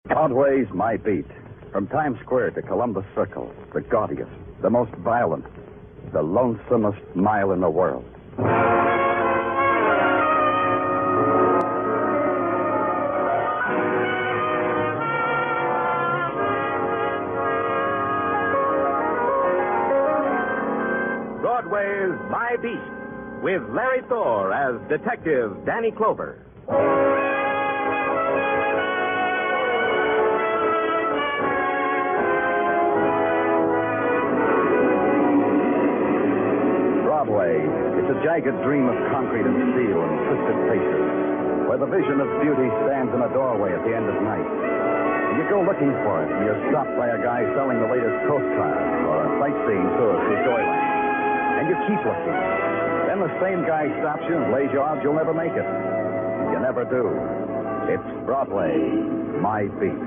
Broadway Is My Beat. From Times Square to Columbus Circle, the gaudiest, the most violent, the lonesomest mile in the world. Broadway Is My Beat, with Larry Thor as Detective Danny Clover. Broadway, it's a jagged dream of concrete and steel and twisted faces, where the vision of beauty stands in a doorway at the end of night. And you go looking for it, and you're stopped by a guy selling the latest postcard or a sightseeing tour through Joyland. And you keep looking. Then the same guy stops you and lays you out you'll never make it. You never do. It's Broadway, My Beat.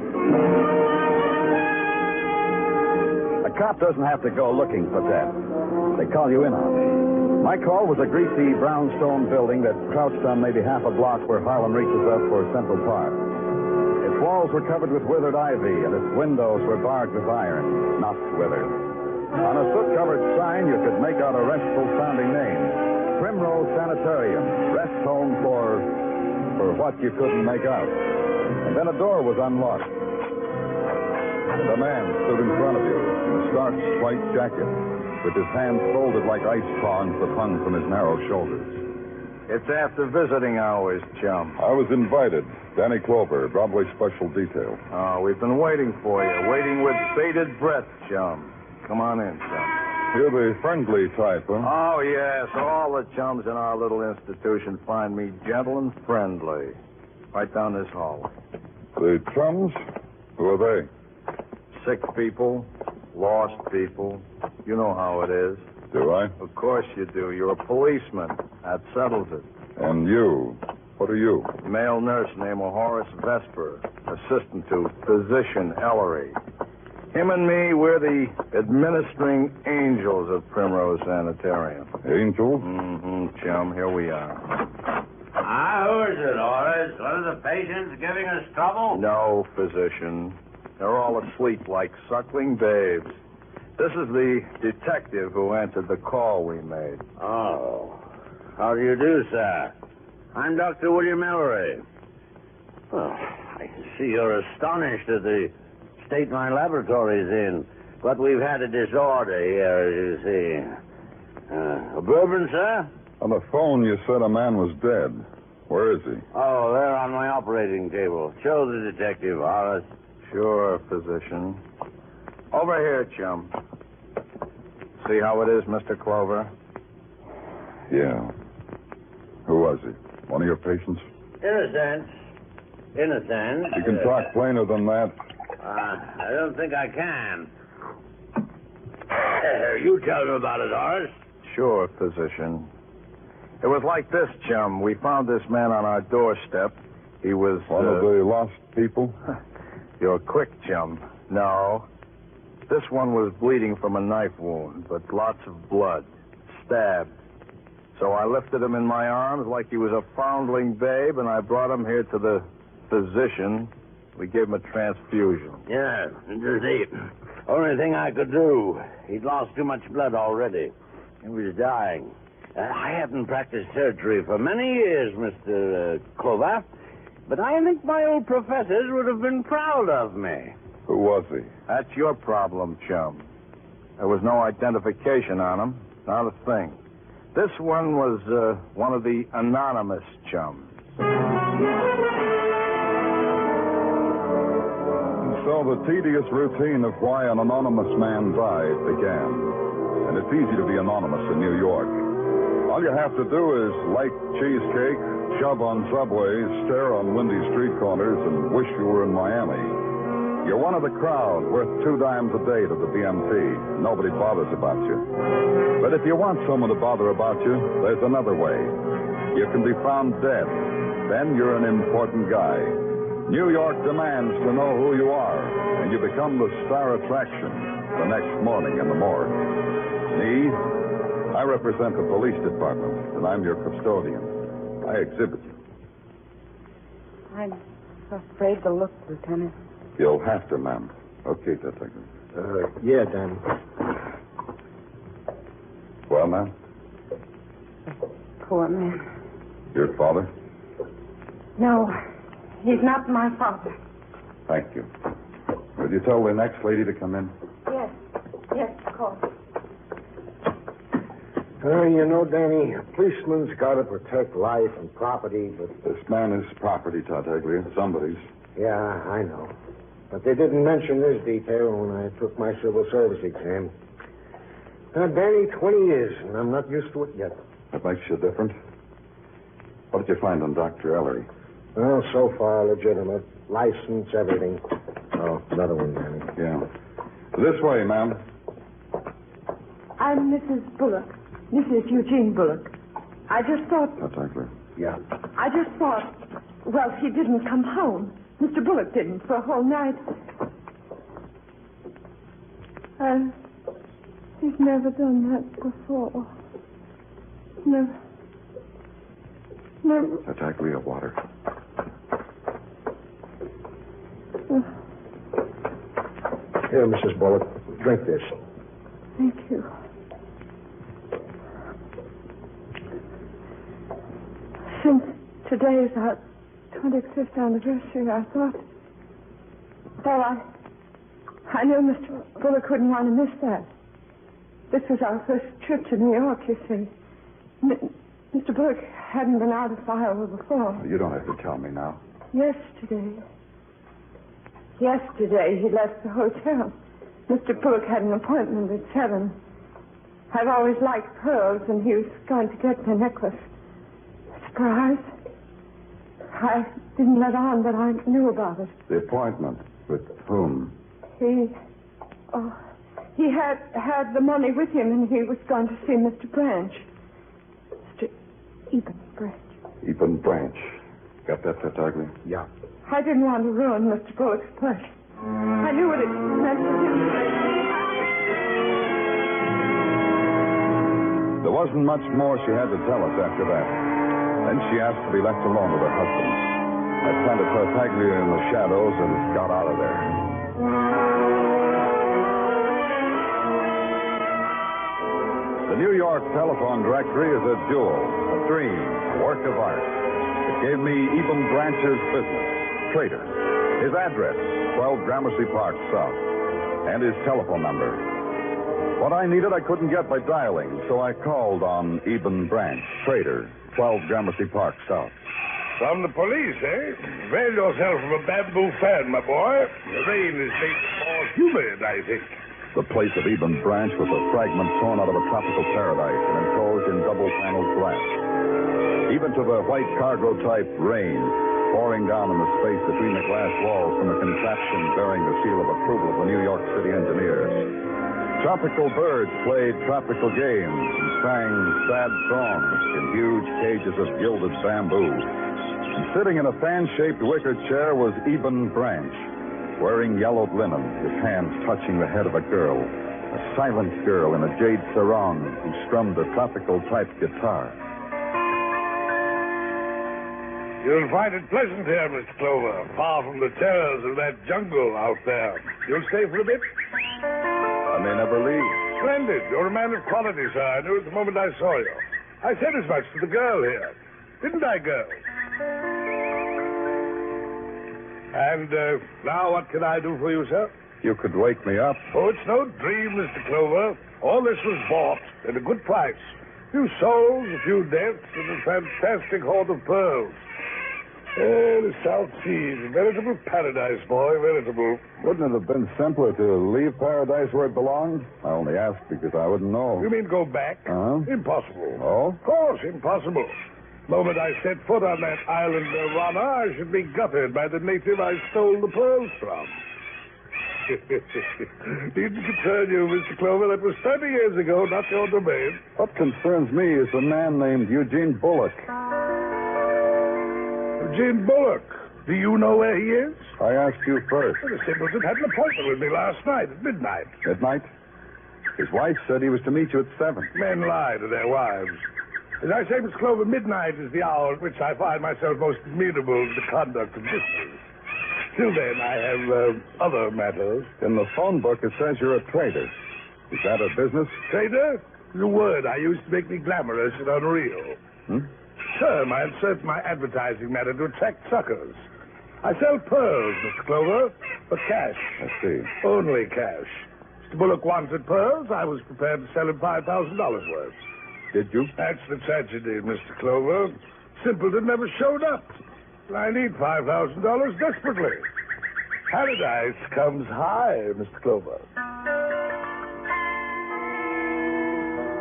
A cop doesn't have to go looking for death. They call you in on it. My call was a greasy brownstone building that crouched on maybe half a block where Harlem reaches up for Central Park. Its walls were covered with withered ivy, and its windows were barred with iron, not withered. On a soot-covered sign, you could make out a restful-sounding name. Primrose Sanitarium, rest home for what you couldn't make out. And then a door was unlocked. And a man stood in front of you in a starched white jacket, with his hands folded like ice prongs that hung from his narrow shoulders. It's after visiting hours, chum. I was invited. Danny Clover, Broadway Special Detail. Oh, we've been waiting for you. Waiting with bated breath, chum. Come on in, chum. You're the friendly type, huh? Oh, yes. All the chums in our little institution find me gentle and friendly. Right down this hallway. The chums? Who are they? Sick people, lost people. You know how it is. Do I? Of course you do. You're a policeman. That settles it. And you? What are you? Male nurse named Horace Vesper. Assistant to Physician Ellery. Him and me, we're the administering angels of Primrose Sanitarium. Angels? Mm-hmm, chum. Here we are. Who is it, Horace? One of the patients giving us trouble? No, physician. They're all asleep like suckling babes. This is the detective who answered the call we made. Oh. How do you do, sir? I'm Dr. William Ellery. Well, I see you're astonished at the state my laboratory's in. But we've had a disorder here, as you see. A bourbon, sir? On the phone, you said a man was dead. Where is he? Oh, there on my operating table. Show the detective, Horace. Sure, physician. Over here, chum. See how it is, Mr. Clover? Yeah. Who was he? One of your patients? In a sense. You can talk plainer than that. I don't think I can. You tell me about it, Horace. Sure, physician. It was like this, chum. We found this man on our doorstep. He was... One of the lost people? You're quick, chum. No. This one was bleeding from a knife wound, but lots of blood. Stabbed. So I lifted him in my arms like he was a foundling babe, and I brought him here to the physician. We gave him a transfusion. Yeah, the only thing I could do. He'd lost too much blood already. He was dying. I haven't practiced surgery for many years, Mr. Clover, but I think my old professors would have been proud of me. Who was he? That's your problem, chum. There was no identification on him. Not a thing. This one was one of the anonymous chums. So the tedious routine of why an anonymous man died began. And it's easy to be anonymous in New York. All you have to do is like cheesecake, shove on subways, stare on windy street corners, and wish you were in Miami. You're one of the crowd, worth $2 a day to the BMT. Nobody bothers about you. But if you want someone to bother about you, there's another way. You can be found dead. Then you're an important guy. New York demands to know who you are, and you become the star attraction the next morning in the morgue. Me, I represent the police department, and I'm your custodian. I exhibit you. I'm afraid to look, Lieutenant. You'll have to, ma'am. Okay, Detective. Yeah, Danny. Well, ma'am? Poor man. Your father? No, he's not my father. Thank you. Will you tell the next lady to come in? Yes, of course. You know, Danny, a policeman's got to protect life and property, but... This man is property, Tartaglia. Somebody's. Yeah, I know. But they didn't mention this detail when I took my civil service exam. Now, Danny, 20 years, and I'm not used to it yet. That makes you different. What did you find on Dr. Ellery? Well, so far, legitimate. License, everything. Oh, another one, Danny. Yeah. This way, ma'am. I'm Mrs. Bullock. Mrs. Eugene Bullock. I just thought... Tartaglia. Yeah. I just thought... Well, he didn't come home. Mr. Bullock didn't for a whole night. He's never done that before. Never. Tartaglia, water. Here, Mrs. Bullock. Drink this. Thank you. Since today is our 25th anniversary, I thought... Well, I knew Mr. Bullock wouldn't want to miss that. This was our first trip to New York, you see. Mr. Bullock hadn't been out of Iowa before. You don't have to tell me now. Yesterday he left the hotel. Mr. Bullock had an appointment at 7. I've always liked pearls, and he was going to get the necklace. Surprise? I didn't let on that I knew about it. The appointment? With whom? He had the money with him, and he was going to see Mr. Branch. Mr. Eben Branch. Eben Branch. Got that, Tartaglia? Yeah. I didn't want to ruin Mr. Bullock's pleasure. I knew what it meant to him. There wasn't much more she had to tell us after that. Then she asked to be left alone with her husband. I planted Tartaglia in the shadows and got out of there. The New York telephone directory is a jewel, a dream, a work of art. It gave me Eben Branch's business, trader, his address, 12 Gramercy Park South, and his telephone number. What I needed I couldn't get by dialing, so I called on Eben Branch, trader, 12 Gramercy Park South. From the police, eh? Avail yourself of a bamboo fan, my boy. The rain is making more humid, I think. The place of Eben Branch was a fragment torn out of a tropical paradise and enclosed in double-paneled glass. Even to the white cargo-type rain pouring down in the space between the glass walls from a contraption bearing the seal of approval of the New York City engineers. Tropical birds played tropical games and sang sad songs in huge cages of gilded bamboo. And sitting in a fan-shaped wicker chair was Eben Branch, wearing yellowed linen, his hands touching the head of a girl, a silent girl in a jade sarong who strummed a tropical-type guitar. You'll find it pleasant here, Mr. Clover, far from the terrors of that jungle out there. You'll stay for a bit? I may never leave. Splendid. You're a man of quality, sir. I knew it the moment I saw you. I said as much to the girl here. Didn't I, girl? And now what can I do for you, sir? You could wake me up. Oh, it's no dream, Mr. Clover. All this was bought at a good price. A few souls, a few deaths, and a fantastic hoard of pearls. The South Seas, a veritable paradise, boy, veritable. Wouldn't it have been simpler to leave paradise where it belonged? I only asked because I wouldn't know. You mean go back? Uh-huh. Impossible. Oh? Of course, impossible. The moment I set foot on that island nirvana, I should be gutted by the native I stole the pearls from. Didn't concern you, Mr. Clover. That was 30 years ago, not your domain. What concerns me is a man named Eugene Bullock. Eugene Bullock. Do you know where he is? I asked you first. Well, the simpleton had an appointment with me last night at midnight. Midnight? His wife said he was to meet you at 7. Men lie to their wives. As I say, Miss Clover, midnight is the hour at which I find myself most amenable to the conduct of business. Till then, I have other matters. In the phone book, it says you're a trader. Is that a business? Trader? The word I used to make me glamorous and unreal. Sir, I insert my advertising matter to attract suckers. I sell pearls, Mr. Clover, for cash. I see. Only cash. Mr. Bullock wanted pearls. I was prepared to sell him $5,000 worth. Did you? That's the tragedy, Mr. Clover. Simpleton never showed up. I need $5,000 desperately. Paradise comes high, Mr. Clover.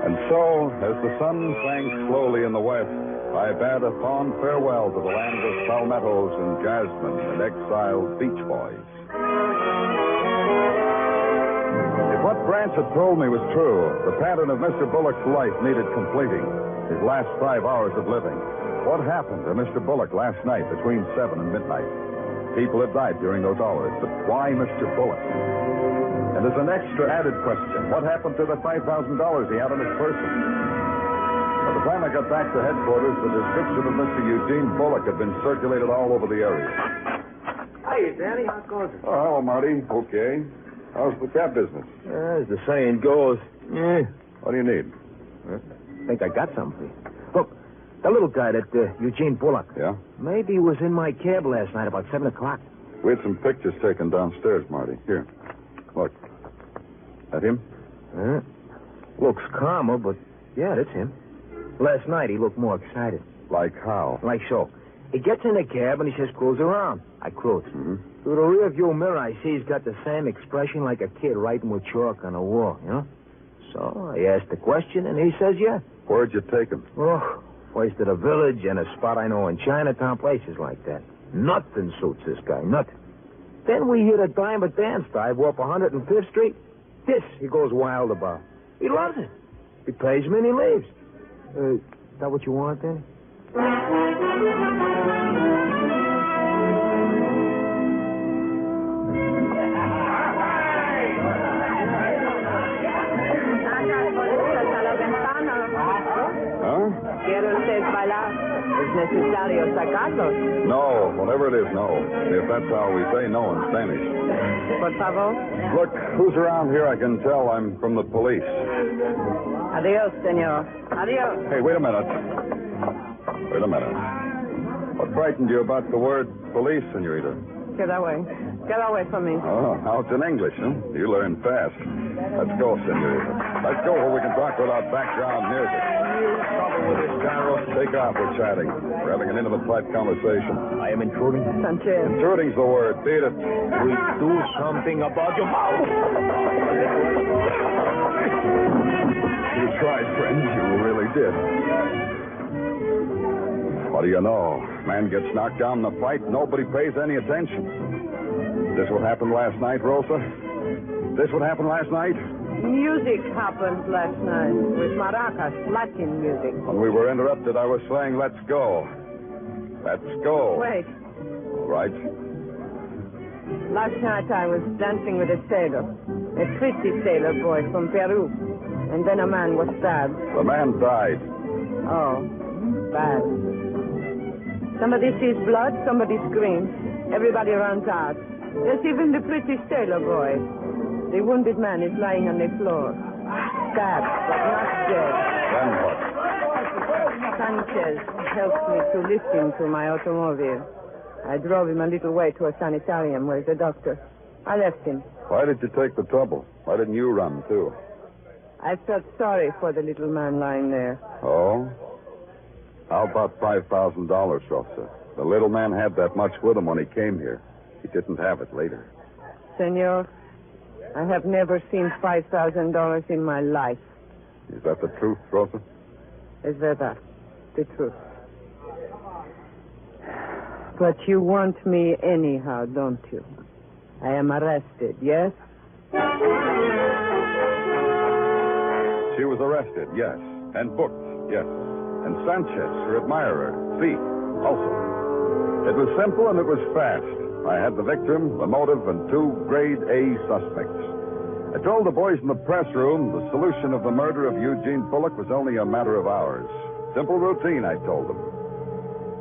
And so, as the sun sank slowly in the west, I bade a fond farewell to the land of palmettos and jasmine and exiled beach boys. If what Branch had told me was true, the pattern of Mr. Bullock's life needed completing, his last 5 hours of living. What happened to Mr. Bullock last night between 7 and midnight? People had died during those hours, but why Mr. Bullock? And there's an extra added question. What happened to the $5,000 he had on his person? By the time I got back to headquarters, the description of Mr. Eugene Bullock had been circulated all over the area. Hey, Danny, how goes it? Oh, hello, Marty. Okay. How's the cab business? As the saying goes, What do you need? I think I got something for you. Look, the little guy, that Eugene Bullock. Yeah? Maybe he was in my cab last night about 7 o'clock. We had some pictures taken downstairs, Marty. Here. Look. That him? Looks calmer, but yeah, that's him. Last night he looked more excited. Like how? Like so. He gets in the cab and he says, cruise around. I cruise. Mm-hmm. Through the rear view mirror, I see he's got the same expression like a kid writing with chalk on a wall, you know? So I asked the question and he says, yeah. Where'd you take him? Oh, first to the village and a spot I know in Chinatown, places like that. Nothing suits this guy, nothing. Then we hit a dime at dance dive up 105th Street. This he goes wild about. He loves it. He pays me and he leaves. Is that what you want, then? ¿Quiere usted bailar? ¿Es necesario sacarlos? No, whatever it is, no. If that's how we say no in Spanish. Por favor. Look, who's around here? I can tell I'm from the police. Adiós, señor. Adiós. Hey, wait a minute. Wait a minute. What frightened you about the word police, senorita? Get away. Get away from me. Oh, now it's in English, huh? You learn fast. Let's go, senorita. Let's go where we can talk without background music. Trouble with this, Carol. Take off. We're chatting. We're having an intimate type conversation. I am intruding. Sanchez. Intruding's the word. Beat it. We do something about your mouth. You tried, friend. You really did. What do you know? Man gets knocked down in the fight, nobody pays any attention. This what happened last night, Rosa? This what happened last night? Music happened last night with maracas, Latin music. When we were interrupted, I was saying, let's go. Let's go. Wait. All right. Last night I was dancing with a sailor, a pretty sailor boy from Peru. And then a man was stabbed. The man died. Oh, bad. Somebody sees blood, somebody screams. Everybody runs out. There's even the pretty sailor boy. The wounded man is lying on the floor. Stabbed, but not dead. Then what? Sanchez helped me to lift him to my automobile. I drove him a little way to a sanitarium where the doctor. I left him. Why did you take the trouble? Why didn't you run, too? I felt sorry for the little man lying there. Oh? How about $5,000, Rosa? The little man had that much with him when he came here. He didn't have it later. Senor, I have never seen $5,000 in my life. Is that the truth, Rosa? Is that the truth? But you want me anyhow, don't you? I am arrested, yes? She was arrested, yes. And booked, yes. And Sanchez, her admirer, thief, also. It was simple and it was fast. I had the victim, the motive, and 2 grade A suspects. I told the boys in the press room the solution of the murder of Eugene Bullock was only a matter of hours. Simple routine, I told them.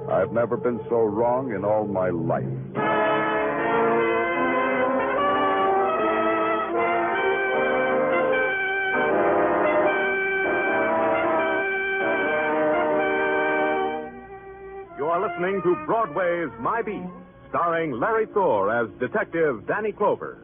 I've never been so wrong in all my life. listening to Broadway's My Beat, starring Larry Thor as Detective Danny Clover.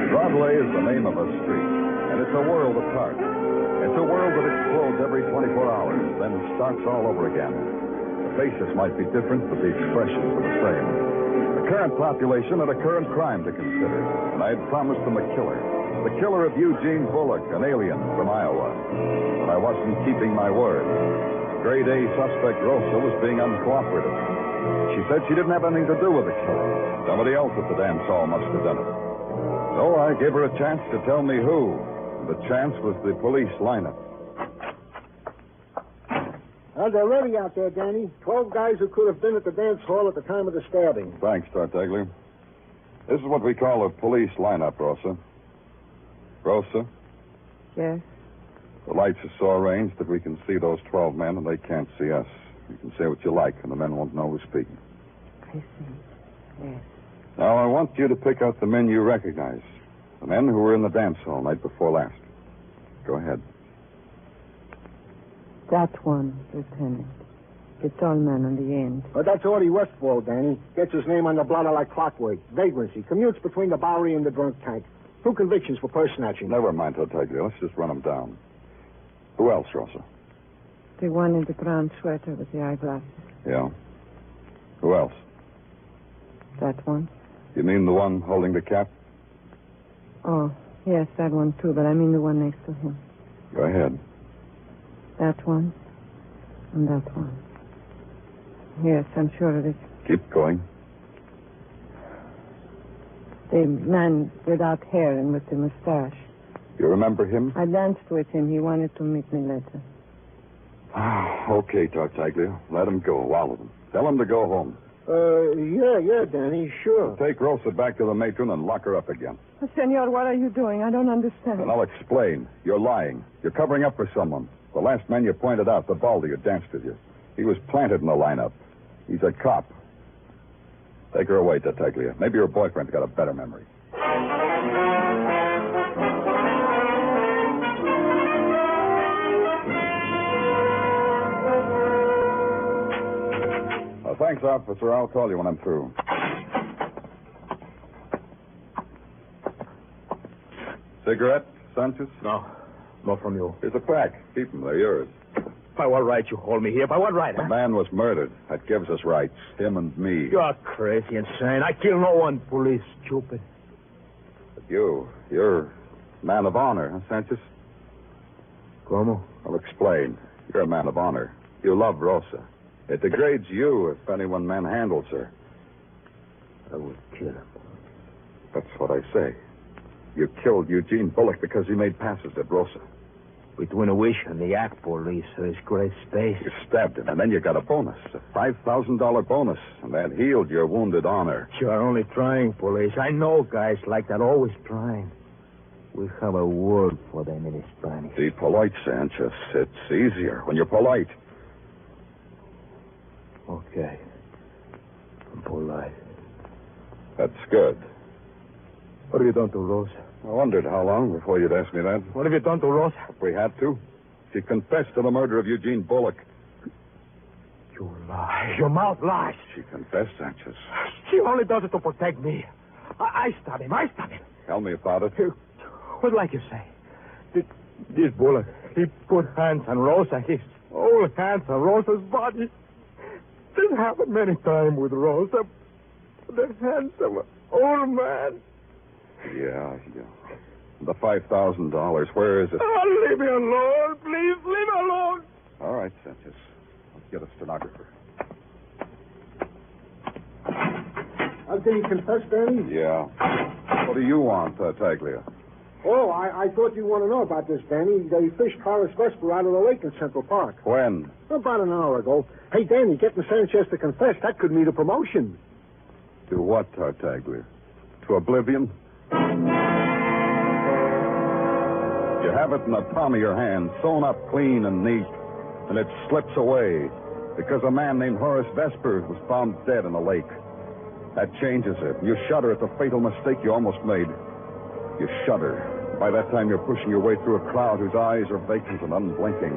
Broadway is the name of a street, and it's a world apart. It's a world that explodes every 24 hours, then starts all over again. The faces might be different, but the expressions are the same. The current population had a current crime to consider, and I had promised them a killer. The killer of Eugene Bullock, an alien from Iowa. But I wasn't keeping my word. Grade A suspect Rosa was being uncooperative. She said she didn't have anything to do with the killing. Somebody else at the dance hall must have done it. So I gave her a chance to tell me who. And the chance was the police lineup. Well, they're ready out there, Danny. 12 guys who could have been at the dance hall at the time of the stabbing. Thanks, Tartaglia. This is what we call a police lineup, Rosa. Rosa? Yes? The lights are so arranged that we can see those 12 men and they can't see us. You can say what you like and the men won't know who's speaking. I see. Yes. Now, I want you to pick out the men you recognize. The men who were in the dance hall night before last. Go ahead. That one, Lieutenant. The tall man on the end. Well, that's Artie Westfall, Danny. Gets his name on the blotter like clockwork. Vagrancy. Commutes between the Bowery and the drunk tank. 2 convictions for purse snatching. Never mind, Tartaglia. Let's just run them down. Who else, Rosa? The one in the brown sweater with the eyeglasses. Yeah. Who else? That one? You mean the one holding the cap? Oh, yes, that one too, but I mean the one next to him. Go ahead. That one and that one. Yes, I'm sure of it. Keep going. The man without hair and with the mustache. You remember him? I danced with him. He wanted to meet me later. Okay, Tartaglia. Let him go, all of them. Tell him to go home. Yeah, Danny, sure. Take Rosa back to the matron and lock her up again. Senor, what are you doing? I don't understand. And I'll explain. You're lying. You're covering up for someone. The last man you pointed out, the baldy who danced with you. He was planted in the lineup. He's a cop. Take her away, Tartaglia. Maybe your boyfriend's got a better memory. Thanks, officer. I'll call you when I'm through. Cigarette, Sanchez? No. No from you. Here's a pack. Keep them. They're yours. By what right you hold me here? By what right, The huh? man was murdered. That gives us rights. Him and me. You're crazy, insane. I kill no one, police. Stupid. But you're man of honor, huh, Sanchez? Como? I'll explain. You're a man of honor. You love Rosa. It degrades you if anyone manhandles her. I would kill him. That's what I say. You killed Eugene Bullock because he made passes at Rosa. Between a wish and the act, police, there's great space. You stabbed him, and then you got a bonus. A $5,000 bonus. And that healed your wounded honor. You're only trying, police. I know guys like that, always trying. We have a word for them in Spanish. Be polite, Sanchez. It's easier when you're polite. Okay. I'm polite. That's good. What have you done to Rosa? I wondered how long before you'd ask me that. What have you done to Rosa? If we had to. She confessed to the murder of Eugene Bullock. You lie. Your mouth lies. She confessed, Sanchez. She only does it to protect me. I stab him. Tell me about it. What like you say? This Bullock, he put hands on Rosa. His old hands on Rosa's body. This happened many times with Rosa. The hands of an old man. Yeah. The $5,000, where is it? Oh, leave me alone, please. Leave me alone. All right, Sanchez. Let's get a stenographer. Did he confess, Danny? Yeah. What do you want, Tartaglia? Oh, I thought you'd want to know about this, Danny. They fished Horace Vesper out of the lake in Central Park. When? About an hour ago. Hey, Danny, getting Sanchez to confess, that could mean a promotion. To what, Tartaglia? To oblivion? You have it in the palm of your hand, sewn up clean and neat, and it slips away because a man named Horace Vesper was found dead in the lake. That changes it. You shudder at the fatal mistake you almost made. You shudder. By that time, you're pushing your way through a crowd whose eyes are vacant and unblinking.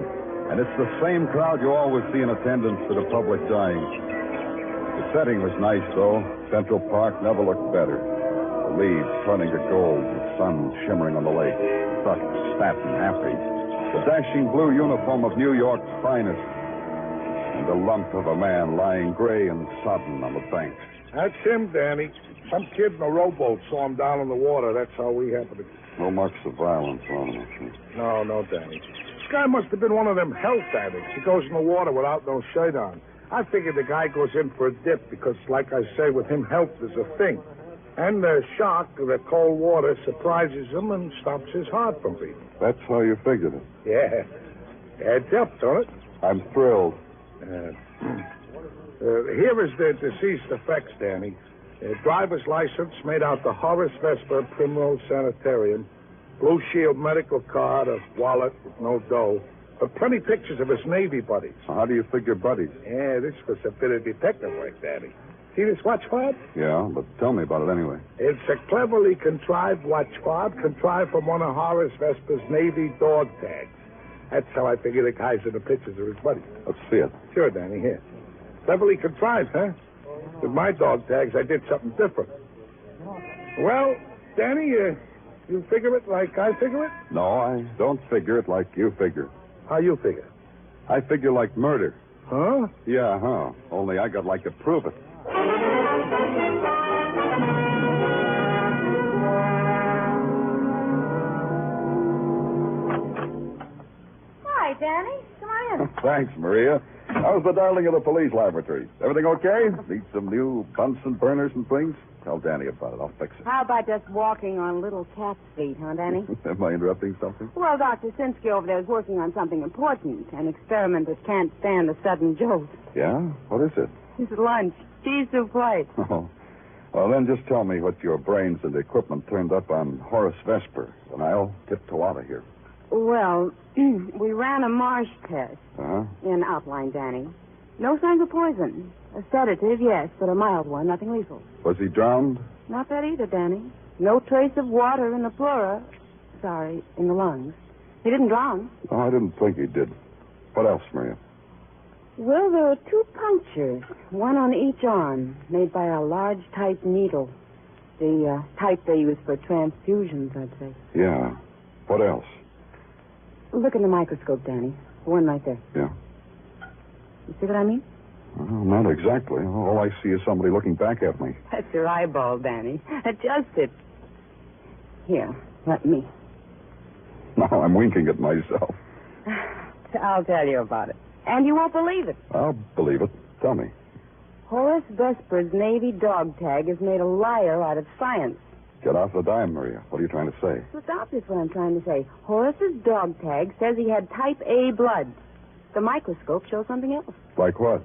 And it's the same crowd you always see in attendance to the public dying. The setting was nice, though. Central Park never looked better. The leaves turning to gold, the sun shimmering on the lake. Buck, fat and happy. The dashing blue uniform of New York's finest. And the lump of a man lying gray and sodden on the bank. That's him, Danny. Some kid in a rowboat saw him down in the water. That's how we happened to... No marks of violence on him. No, Danny. This guy must have been one of them health addicts. He goes in the water without no shirt on. I figured the guy goes in for a dip because, like I say, with him, health is a thing. And the shock of the cold water surprises him and stops his heart from beating. That's how you figured it. Yeah. Adds up, don't it? I'm thrilled. Here is the deceased effects, Danny. Driver's license made out to Horace Vesper, Primrose Sanitarium. Blue Shield medical card, a wallet with no dough. But plenty pictures of his Navy buddies. How do you figure buddies? Yeah, this was a bit of detective work, Danny. See this watch fob? Yeah, but tell me about it anyway. It's a cleverly contrived watch fob, contrived from one of Horace Vesper's Navy dog tags. That's how I figure the guys in the pictures are his buddies. Let's see it. Sure, Danny, here. Cleverly contrived, huh? With my dog tags, I did something different. Well, Danny, you figure it like I figure it? No, I don't figure it like you figure. How you figure? I figure like murder. Huh? Yeah, huh. Only I got like to prove it. Hi, Danny. Come on in. Thanks, Maria. How's the darling of the police laboratory? Everything okay? Need some new Bunsen burners and things? Tell Danny about it. I'll fix it. How about just walking on little cat's feet, huh, Danny? Am I interrupting something? Well, Dr. Sinsky over there is working on something important, an experiment that can't stand a sudden jolt. Yeah? What is it? It's lunch. Cheese souffle. Oh. Well, then just tell me what your brains and equipment turned up on Horace Vesper, and I'll tiptoe out of here. Well, we ran a marsh test. Uh-huh. In outline, Danny. No signs of poison. A sedative, yes, but a mild one, nothing lethal. Was he drowned? Not that either, Danny. No trace of water in the pleura. Sorry, in the lungs. He didn't drown. Oh, I didn't think he did. What else, Maria? Well, there are 2 punctures, one on each arm, made by a large type needle. The type they use for transfusions, I'd say. Yeah. What else? Look in the microscope, Danny. One right there. Yeah. You see what I mean? Well, not exactly. All I see is somebody looking back at me. That's your eyeball, Danny. Adjust it. Here, let me. No, I'm winking at myself. I'll tell you about it. And you won't believe it. I'll believe it. Tell me. Horace Vesper's Navy dog tag has made a liar out of science. Get off the dime, Maria. What are you trying to say? Stop this, what I'm trying to say. Horace's dog tag says he had type A blood. The microscope shows something else. Like what?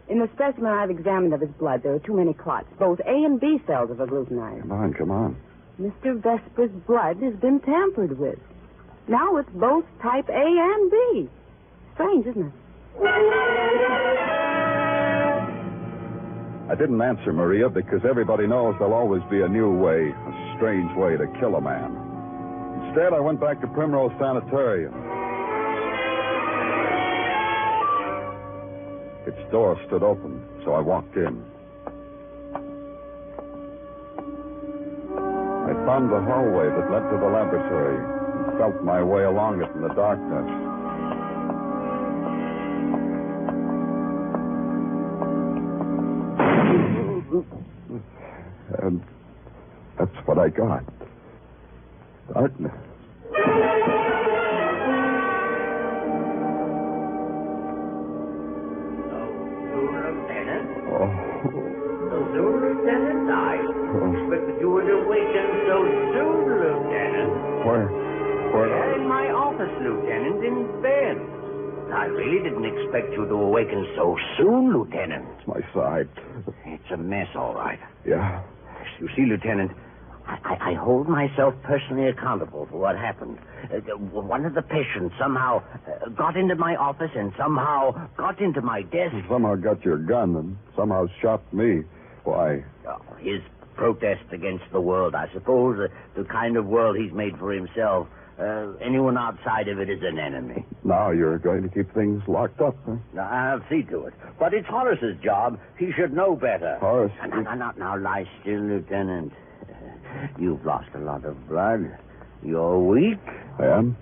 In the specimen I've examined of his blood, there are too many clots. Both A and B cells are agglutinized. Come on. Mr. Vesper's blood has been tampered with. Now it's both type A and B. Strange, isn't it? I didn't answer, Maria, because everybody knows there'll always be a new way, a strange way to kill a man. Instead, I went back to Primrose Sanitarium. Its door stood open, so I walked in. I found the hallway that led to the laboratory and felt my way along it in the darkness. And that's what I got. Darkness. Lieutenant, I expected you would awaken so soon, Lieutenant. Where? In my office, Lieutenant, in bed. I really didn't expect you to awaken so soon, Lieutenant. It's my side. It's a mess, all right. Yeah? You see, Lieutenant, I hold myself personally accountable for what happened. One of the patients somehow got into my office and somehow got into my desk. Somehow got your gun and somehow shot me. Why? His protest against the world, I suppose. The kind of world he's made for himself. Anyone outside of it is an enemy. Now you're going to keep things locked up, huh? I'll see to it. But it's Horace's job. He should know better. Horace? Now, lie still, Lieutenant. You've lost a lot of blood. You're weak. I am?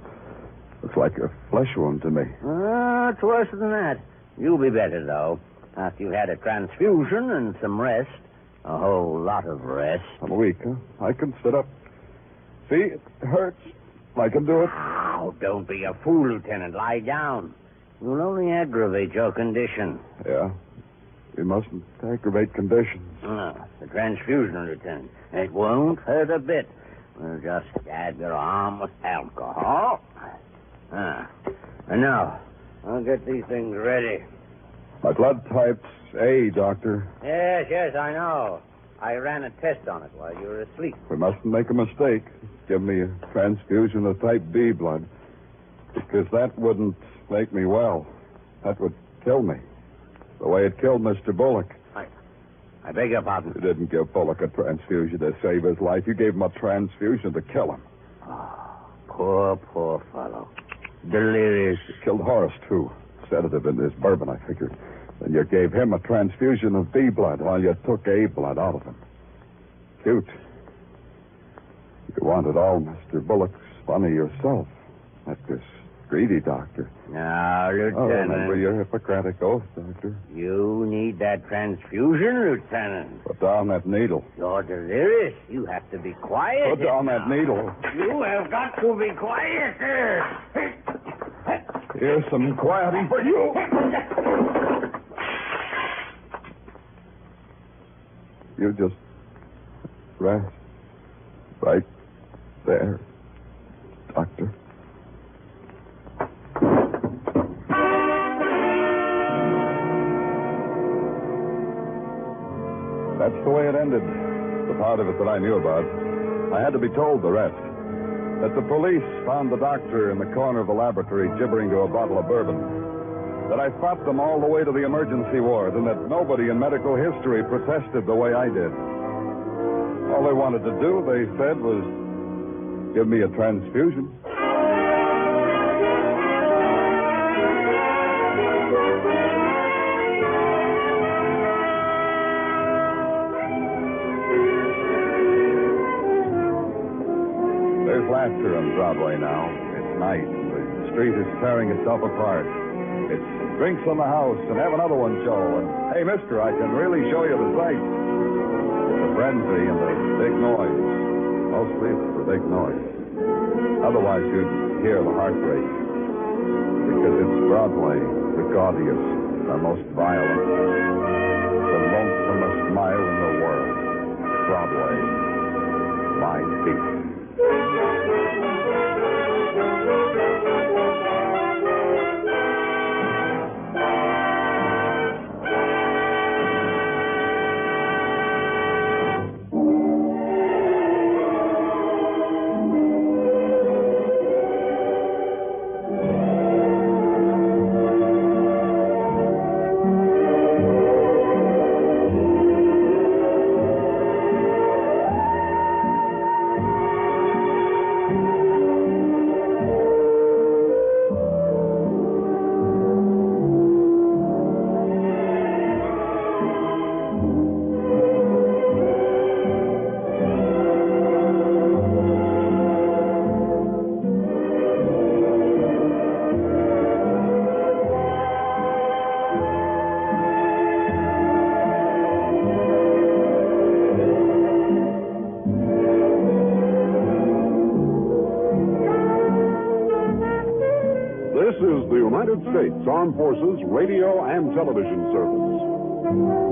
Looks like a flesh wound to me. It's worse than that. You'll be better, though, after you've had a transfusion and some rest. A whole lot of rest. I'm weak, huh? I can sit up. See, it hurts. I can do it. Oh, don't be a fool, Lieutenant. Lie down. You'll only aggravate your condition. Yeah. We mustn't aggravate conditions. The transfusion, Lieutenant. It won't hurt a bit. We'll just dab your arm with alcohol. And now, I'll get these things ready. My blood type's A, Doctor. Yes, I know. I ran a test on it while you were asleep. We mustn't make a mistake. Give me a transfusion of type B blood. Because that wouldn't make me well. That would kill me. The way it killed Mr. Bullock. I beg your pardon. You didn't give Bullock a transfusion to save his life. You gave him a transfusion to kill him. Oh, poor fellow. Delirious. You killed Horace, too. Sedative in his bourbon, I figured. Then you gave him a transfusion of B blood while you took A blood out of him. Cute. You wanted all Mr. Bullock's funny yourself. Not this greedy doctor. Now, Lieutenant. Oh, remember your Hippocratic oath, Doctor. You need that transfusion, Lieutenant. Put down that needle. You're delirious. You have to be quiet. Put down that needle. You have got to be quiet. Here's some quieting for you. You just rest right there, Doctor. That's the way it ended. The part of it that I knew about. I had to be told the rest. That the police found the doctor in the corner of the laboratory gibbering to a bottle of bourbon. That I fought them all the way to the emergency ward, and that nobody in medical history protested the way I did. All they wanted to do, they said, was give me a transfusion. There's laughter on Broadway now. It's night, and the street is tearing itself apart. It's drinks on the house and have another one show. And, hey, mister, I can really show you the sights. The frenzy and the big noise. Mostly it's the big noise. Otherwise, you'd hear the heartbreak. Because it's Broadway, the gaudiest, the most violent, the lonesomest mile in the world. Broadway, my beat. States Armed Forces Radio and Television Service.